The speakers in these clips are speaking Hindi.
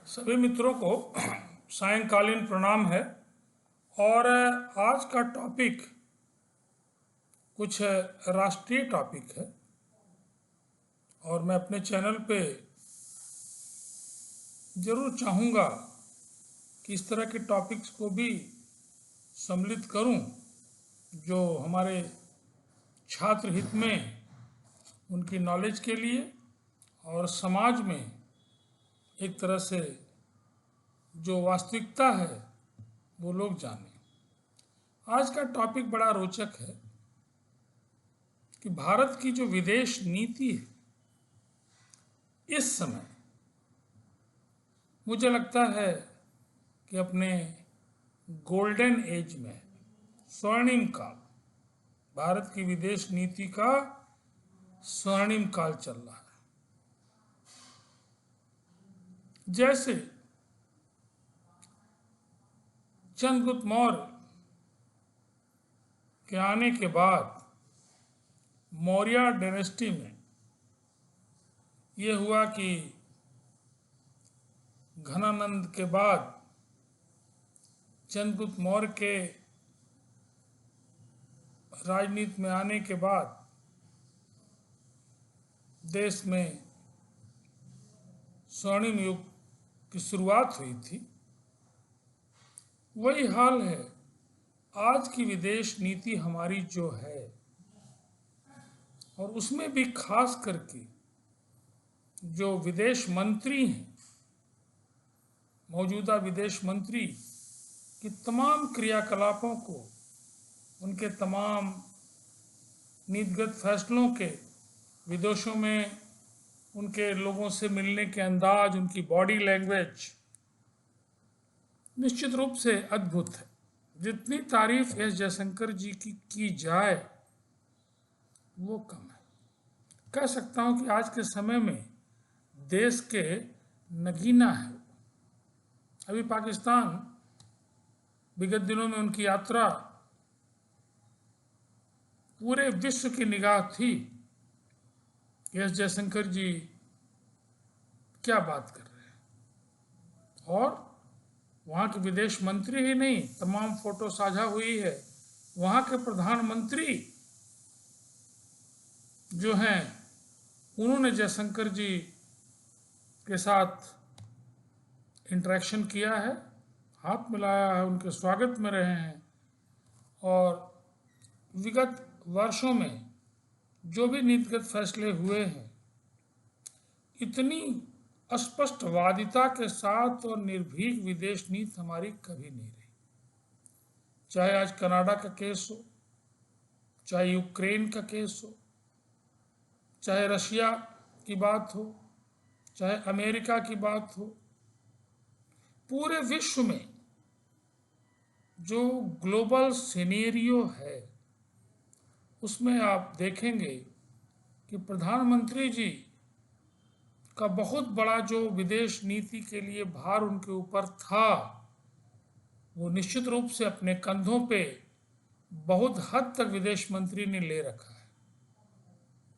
सभी मित्रों को सायंकालीन प्रणाम है। और आज का टॉपिक कुछ राष्ट्रीय टॉपिक है और मैं अपने चैनल पे ज़रूर चाहूँगा कि इस तरह के टॉपिक्स को भी सम्मिलित करूं जो हमारे छात्र हित में, उनकी नॉलेज के लिए और समाज में एक तरह से जो वास्तविकता है वो लोग जानें। आज का टॉपिक बड़ा रोचक है कि भारत की जो विदेश नीति है इस समय मुझे लगता है कि अपने गोल्डन एज में, स्वर्णिम काल, भारत की विदेश नीति का स्वर्णिम काल चल रहा है। जैसे चंद्रगुप्त मौर्य के आने के बाद मौर्य डायनेस्टी में ये हुआ कि घनानंद के बाद चंद्रगुप्त मौर्य के राजनीति में आने के बाद देश में स्वर्णिम युग की शुरुआत हुई थी। वही हाल है आज की विदेश नीति हमारी जो है, और उसमें भी खास करके जो विदेश मंत्री हैं, मौजूदा विदेश मंत्री की तमाम क्रियाकलापों को, उनके तमाम नीतिगत फैसलों के, विदेशों में उनके लोगों से मिलने के अंदाज, उनकी बॉडी लैंग्वेज निश्चित रूप से अद्भुत है। जितनी तारीफ एस जयशंकर जी की जाए वो कम है। कह सकता हूं कि आज के समय में देश के नगीना है। अभी पाकिस्तान विगत दिनों में उनकी यात्रा पूरे विश्व की निगाह थी कि एस जयशंकर जी क्या बात कर रहे हैं। और वहाँ के विदेश मंत्री ही नहीं, तमाम फोटो साझा हुई है। वहाँ के प्रधानमंत्री जो हैं उन्होंने जयशंकर जी के साथ इंटरेक्शन किया है, हाथ मिलाया है, उनके स्वागत में रहे हैं। और विगत वर्षों में जो भी नीतिगत फैसले हुए हैं, इतनी स्पष्टवादिता के साथ और निर्भीक विदेश नीति हमारी कभी नहीं रही। चाहे आज कनाडा का केस हो, चाहे यूक्रेन का केस हो, चाहे रशिया की बात हो, चाहे अमेरिका की बात हो, पूरे विश्व में जो ग्लोबल सिनेरियो है उसमें आप देखेंगे कि प्रधानमंत्री जी का बहुत बड़ा जो विदेश नीति के लिए भार उनके ऊपर था, वो निश्चित रूप से अपने कंधों पे बहुत हद तक विदेश मंत्री ने ले रखा है।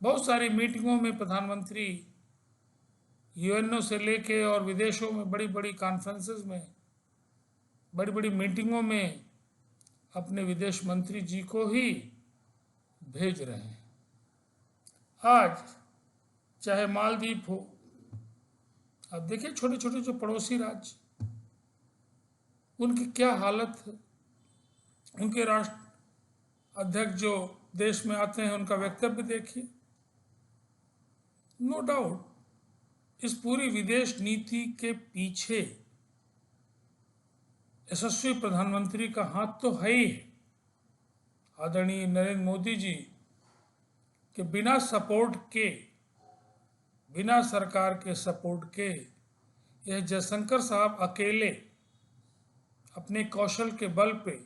बहुत सारी मीटिंगों में प्रधानमंत्री यूएनओ से लेके और विदेशों में बड़ी बड़ी कॉन्फ्रेंसेस में, बड़ी बड़ी मीटिंगों में अपने विदेश मंत्री जी को ही भेज रहे हैं। आज चाहे मालदीव हो, अब देखिए छोटे छोटे जो पड़ोसी राज्य, उनकी क्या हालत है। उनके राष्ट्र अध्यक्ष जो देश में आते हैं उनका वक्तव्य देखिए। नो डाउट इस पूरी विदेश नीति के पीछे यशस्वी प्रधानमंत्री का हाथ तो है ही है। आदरणीय नरेंद्र मोदी जी के बिना सपोर्ट के, बिना सरकार के सपोर्ट के, यह जयशंकर साहब अकेले अपने कौशल के बल पे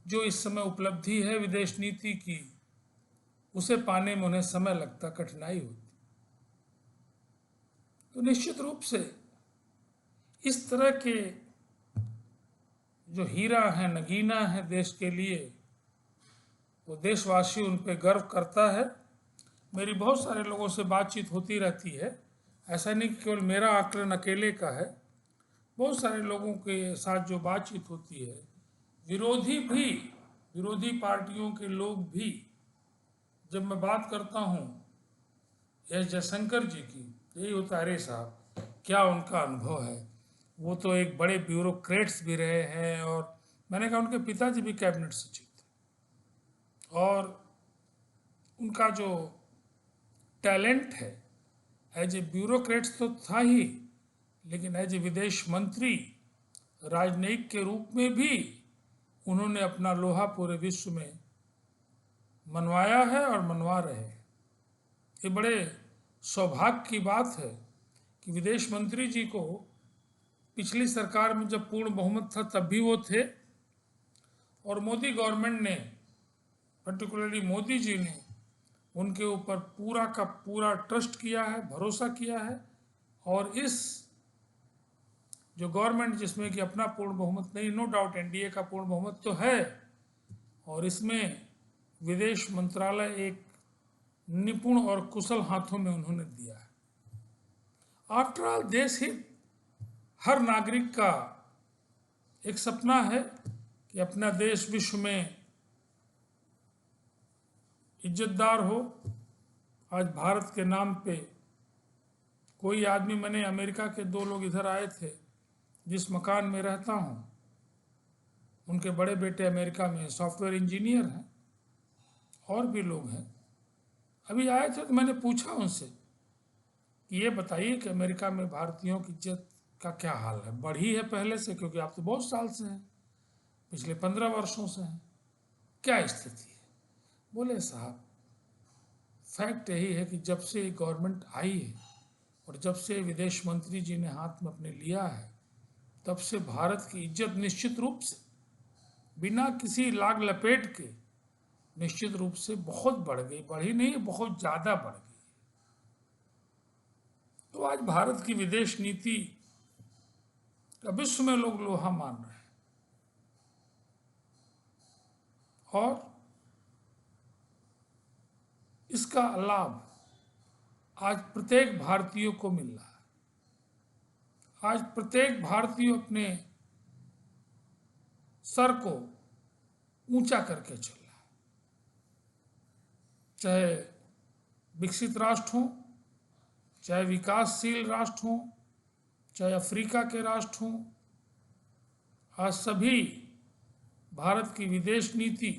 जो इस समय उपलब्धि है विदेश नीति की, उसे पाने में उन्हें समय लगता, कठिनाई होती। तो निश्चित रूप से इस तरह के जो हीरा है, नगीना है देश के लिए, वो देशवासी उन पे गर्व करता है। मेरी बहुत सारे लोगों से बातचीत होती रहती है ऐसा नहीं कि केवल मेरा आकलन अकेले का है, बहुत सारे लोगों के साथ जो बातचीत होती है, विरोधी पार्टियों के लोग भी, जब मैं बात करता हूँ एस जयशंकर जी की, यही होता है, अरे साहब क्या उनका अनुभव है, वो तो एक बड़े ब्यूरोक्रेट्स भी रहे हैं। और मैंने कहा उनके पिताजी भी कैबिनेट सचिव थे, और उनका जो टैलेंट है एज ए ब्यूरोक्रेट्स तो था ही, लेकिन एज ए विदेश मंत्री, राजनयिक के रूप में भी उन्होंने अपना लोहा पूरे विश्व में मनवाया है और मनवा रहे हैं। ये बड़े सौभाग्य की बात है कि विदेश मंत्री जी को पिछली सरकार में जब पूर्ण बहुमत था तब भी वो थे, और मोदी गवर्नमेंट ने, पर्टिकुलरली मोदी जी ने उनके ऊपर पूरा का पूरा ट्रस्ट किया है, भरोसा किया है। और इस जो गवर्नमेंट जिसमें कि अपना पूर्ण बहुमत नहीं, नो डाउट एनडीए का पूर्ण बहुमत तो है, और इसमें विदेश मंत्रालय एक निपुण और कुशल हाथों में उन्होंने दिया है। आफ्टर ऑल देश हित हर नागरिक का एक सपना है कि अपना देश विश्व में इज्जतदार हो। आज भारत के नाम पे कोई आदमी, मैंने अमेरिका के 2 लोग इधर आए थे, जिस मकान में रहता हूँ उनके बड़े बेटे अमेरिका में सॉफ्टवेयर इंजीनियर हैं, और भी लोग हैं। अभी आए थे तो मैंने पूछा उनसे कि ये बताइए कि अमेरिका में भारतीयों की इज्जत का क्या हाल है, बढ़ी है पहले से? क्योंकि आप तो बहुत साल से हैं, पिछले 15 वर्षों से हैं, क्या स्थिति है? बोले साहब फैक्ट यही है कि जब से गवर्नमेंट आई है और जब से विदेश मंत्री जी ने हाथ में अपने लिया है, तब से भारत की इज्जत निश्चित रूप से, बिना किसी लाग लपेट के, निश्चित रूप से बहुत बढ़ गई। बढ़ी नहीं, बहुत ज़्यादा बढ़ गई। तो आज भारत की विदेश नीति का विश्व में लोग लोहा मान रहे हैं, और इसका लाभ आज प्रत्येक भारतीय को मिल रहा है। आज प्रत्येक भारतीय अपने सर को ऊंचा करके चल रहा है, चाहे विकसित राष्ट्र हो, चाहे विकासशील राष्ट्र हो, चाहे अफ्रीका के राष्ट्र हों। आज सभी भारत की विदेश नीति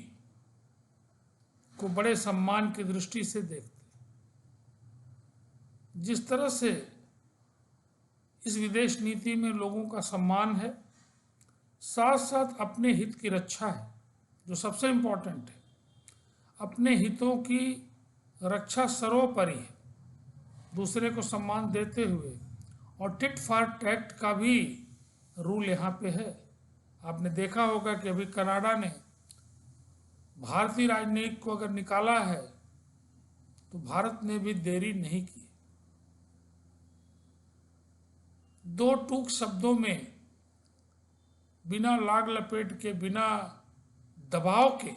को बड़े सम्मान की दृष्टि से देखते हैं। जिस तरह से इस विदेश नीति में लोगों का सम्मान है, साथ साथ अपने हित की रक्षा है, जो सबसे इम्पोर्टेंट है। अपने हितों की रक्षा सर्वोपरि है, दूसरे को सम्मान देते हुए। और टिट फॉर टैट का भी रूल यहाँ पे है। आपने देखा होगा कि अभी कनाडा ने भारतीय राजनयिक को अगर निकाला है तो भारत ने भी देरी नहीं की। 2 टूक शब्दों में, बिना लाग लपेट के, बिना दबाव के,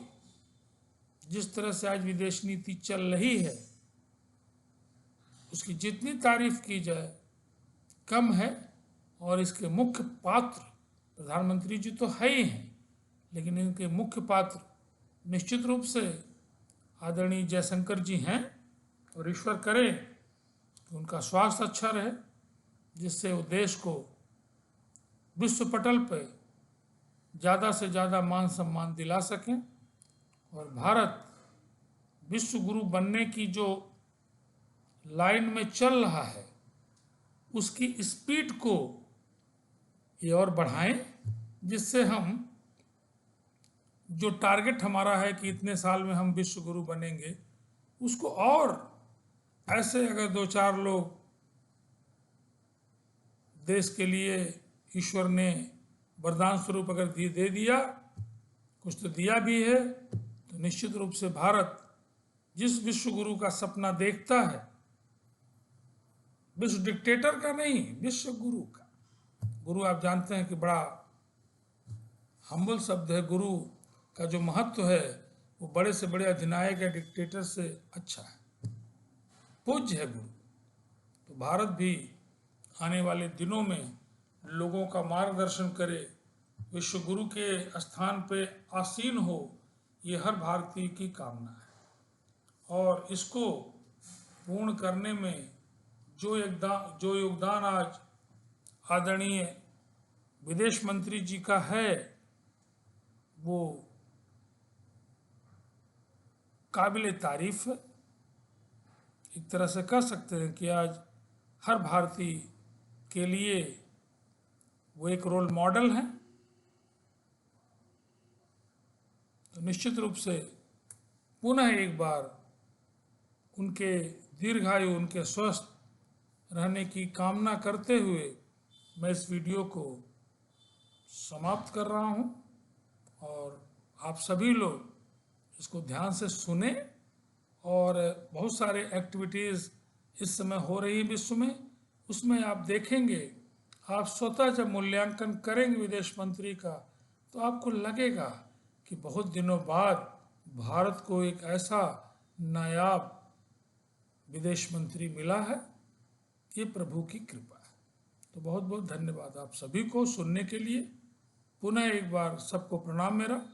जिस तरह से आज विदेश नीति चल रही है, उसकी जितनी तारीफ की जाए कम है। और इसके मुख्य पात्र प्रधानमंत्री जी तो है ही हैं, लेकिन इनके मुख्य पात्र निश्चित रूप से आदरणीय जयशंकर जी हैं। और ईश्वर करे कि उनका स्वास्थ्य अच्छा रहे, जिससे वो देश को विश्व पटल पर ज़्यादा से ज़्यादा मान सम्मान दिला सकें। और भारत विश्व गुरु बनने की जो लाइन में चल रहा है, उसकी स्पीड को ये और बढ़ाएं, जिससे हम, जो टारगेट हमारा है कि इतने साल में हम विश्व गुरु बनेंगे, उसको और ऐसे अगर 2-4 लोग देश के लिए ईश्वर ने वरदान स्वरूप अगर दे दिया, कुछ तो दिया भी है, तो निश्चित रूप से भारत जिस विश्व गुरु का सपना देखता है, विश्व डिक्टेटर का नहीं, विश्व गुरु का। गुरु आप जानते हैं कि बड़ा हम्बल शब्द है। गुरु का जो महत्व है वो बड़े से बड़े अधिनायक या डिक्टेटर से अच्छा है, पूज्य है गुरु। तो भारत भी आने वाले दिनों में लोगों का मार्गदर्शन करे, विश्व गुरु के स्थान पे आसीन हो, ये हर भारतीय की कामना है। और इसको पूर्ण करने में जो योगदान आज आदरणीय विदेश मंत्री जी का है, वो काबिल तारीफ है। एक तरह से कह सकते हैं कि आज हर भारतीय के लिए वो एक रोल मॉडल हैं। तो निश्चित रूप से पुनः एक बार उनके दीर्घायु, उनके स्वस्थ रहने की कामना करते हुए मैं इस वीडियो को समाप्त कर रहा हूं। और आप सभी लोग इसको ध्यान से सुने। और बहुत सारे एक्टिविटीज़ इस समय हो रही है विश्व में, उसमें आप देखेंगे, आप स्वतः जब मूल्यांकन करेंगे विदेश मंत्री का, तो आपको लगेगा कि बहुत दिनों बाद भारत को एक ऐसा नायाब विदेश मंत्री मिला है। ये प्रभु की कृपा है। तो बहुत बहुत धन्यवाद आप सभी को सुनने के लिए। पुनः एक बार सबको प्रणाम मेरा।